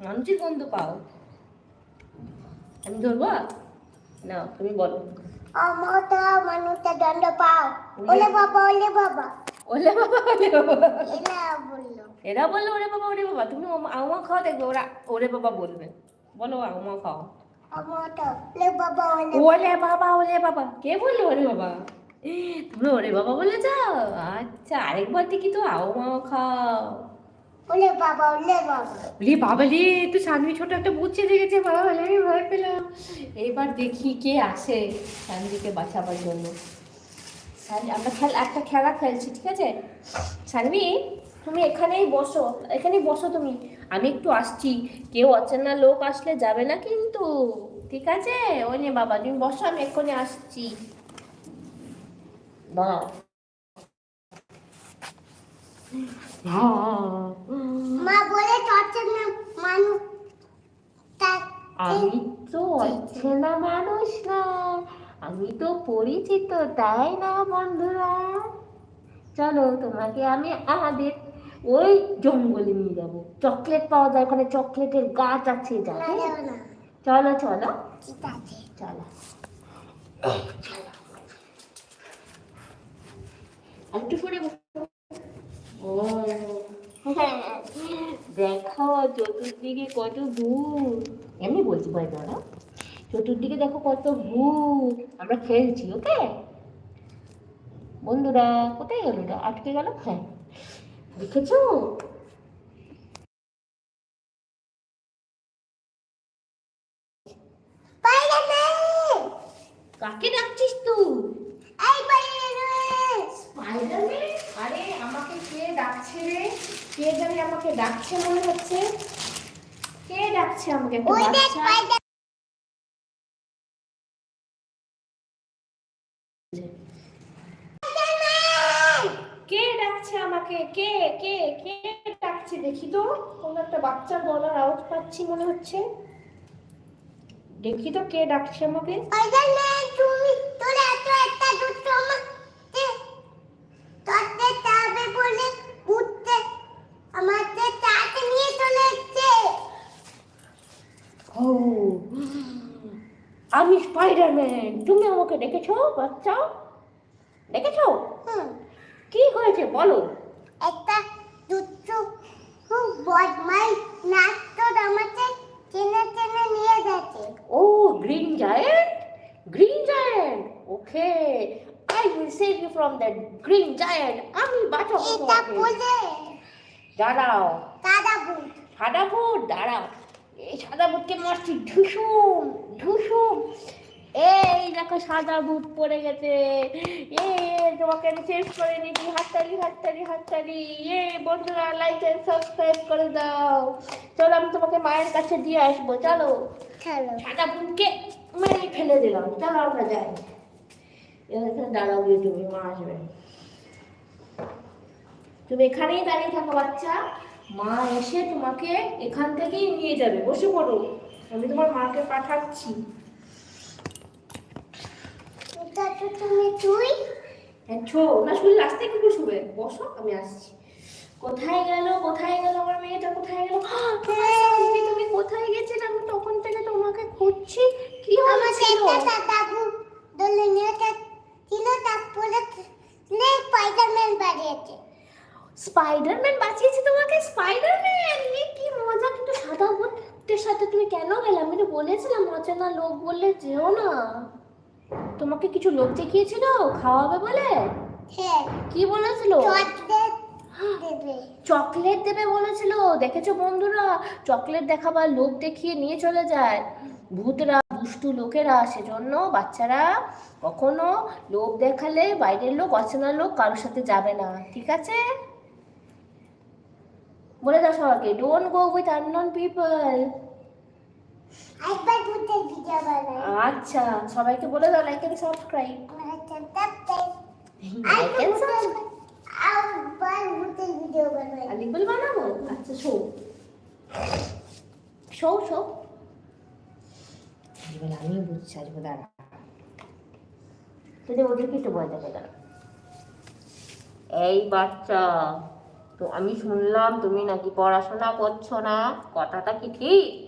মানুষের গন্ধ পাও? আমি ধরবো না, তুমি বলো। মানুষের গন্ধ পাও। ওলে বাবা ওলে বাবা ওলে বাবা ওলে বাবা এরা বললো। এরা বললো ওরে বাবা ওরে বাবা। তুমি আউমা খাও, দেখবে ওরা ওরে বাবা বলবে। বলো আউমা খাও। ওলে বাবা ওলে বাবা ওলে বাবা। কে বললো ওরে বাবা? তুমি ওরে বাবা বলে যাও? আচ্ছা, আরেকবার দেখি তো আউমা খাও। ওলে বাবা ওলে বাবা। রে বাবা রে, তো সানভি ছোট একটা ভূত চেয়ে গেছে, বাবা আমি ভয় পেলাম। এবার দেখি কে আসে সানভিকে বাঁচাবার জন্য। আমরা একটা খেলা খেলছি, ঠিক আছে? সানভি, তুমি এখানেই বসো, এখানেই বসো তুমি। আমি একটু আসছি। কেউ অচেনা লোক আসলে যাবে না কিন্তু, ঠিক আছে? ওই নে বাবা, তুমি বসো, আমি এক্ষুনি আসছি। বাহ, মা বলে অচেনা মানুষ। আমি তো অচেনা মানুষ না, আমি তো পরিচিত, তাই না বন্ধুরা? চলো, তোমাকে আমি আমাদের ওই জঙ্গলে নিয়ে যাবো। চকলেট পাওয়া যায় ওখানে, চকলেটের গাছ আছে, যাবে? চলো চলো চলো। একটু সরে বসো। ও দেখো চতুর্দিকে কত ভূত। এমনি বলছি ভয় না, চতুর্দিকে দেখো কত ভূত। আমরা খেলছি, ওকে বন্ধুরা? কোথায় গেল? ওটা আটকে গেল। হ্যাঁ, দেখেছো? কাকে ডাকছিস তুই? স্পাইডারম্যান? আরে আমাকে কে ডাকছে রে? কে জানি আমাকে ডাকছে মনে হচ্ছে। কে ডাকছে আমাকে? একটা বাচ্চা? কে ডাকছে আমাকে? কে কে কে ডাকছে দেখি তো। কোন একটা বাচ্চার গলার আওয়াজ পাচ্ছি মনে হচ্ছে। দেখি তো কে ডাকছে আমাকে। তুমি তোর এত একটা দুষ্ট আমাকে তোতে যাবে বলে ঘুরতে আমাদের চাতে নিয়ে চলে এসেছে। ও, আমি স্পাইডারম্যান। তুমি আমাকে ডেকেছো বাচ্চা? ডেকেছো? কি হয়েছে বলো? একটা দুষ্ট খুব বদমাইশ নাচতো আমাকে টেনে টেনে নিয়ে যাচ্ছে। ও, green giant? Green giant, okay. I will save you from that green giant. আমি বাঁচাবো এটা তোমাকে। বলে দাঁড়াও। দাদা ভূত। সাদা ভূত, দাঁড়াও। এই সাদা ভূতকে মারছি, ঢুসুম ঢুসুম। এই দেখো সাদা ভূত পড়ে গেছে। এ, তোমাকে আমি সেভ করে নিয়েছি। হাততালি হাততালি হাততালি। বন্ধুরা, লাইক এন্ড সাবস্ক্রাইব করে দাও। চলো, আমি তোমাকে মায়ের কাছে দিয়ে আসবো, চলো। সাদা ভূতকে মেরে ফেলে দিলাম, চলো আমরা যাই। এখানে দাঁড়াও গিয়ে, তুমি মা আসবে। তুমি এখানেই দাঁড়িয়ে থাকো বাচ্চা, মা এসে তোমাকে এখান থেকেই নিয়ে যাবে। বসে পড়ো, আমি তোমার মাকে পাঠাচ্ছি। তুমি তুই হ্যাঁ, না শুধু রাস্তায় কি করে শুবে? বসো, আমি আসছি। কোথায় গেল কোথায় গেল আমার মেয়েটা? কোথায় গেল? তুমি কোথায় গেছিলে? আমি তখন থেকে তোমাকে খুঁজছি। কি হয়েছিল? দলে নিয়ে ছিল, তারপরে স্পাইডারম্যান বাড়িয়েছে। স্পাইডারম্যান বাঁচিয়েছে তোমাকে? স্পাইডারম্যান, কি মজা! কিন্তু সাদা ভূতের সাথে তুমি কেন গেলে? আমি তো বলেছিলাম অচেনা লোক বললে যেও না। তোমাকে কিছু লোক দেখিয়েছিল খাওয়াবে বলে? হ্যাঁ। কি বলেছিল? চকলেট দেবে বলেছিল। দেখেছো বন্ধুরা, চকলেট দেখাবার লোক দেখিয়ে নিয়ে চলে যায় ভূতরা, দুষ্টু লোকেরা। সেজন্য বাচ্চারা কখনো লোক দেখালে, বাইরের লোক, অচেনা লোক কারোর সাথে যাবে না, ঠিক আছে? বলে দাও সবাইকে, don't go with unknown people. আচ্ছা, সবাইকে বলে দাও লাইক এন্ড সাবস্ক্রাইব। লিখবল বানাবো? আচ্ছা, শো শো শো। আমি বুঝছি, আসবো, দাঁড়া। ওদেরকে একটু ভয় দেখে দাঁড়া। এই বাচ্চা, তো আমি শুনলাম তুমি নাকি পড়াশোনা করছো না, কথাটা কি ঠিক?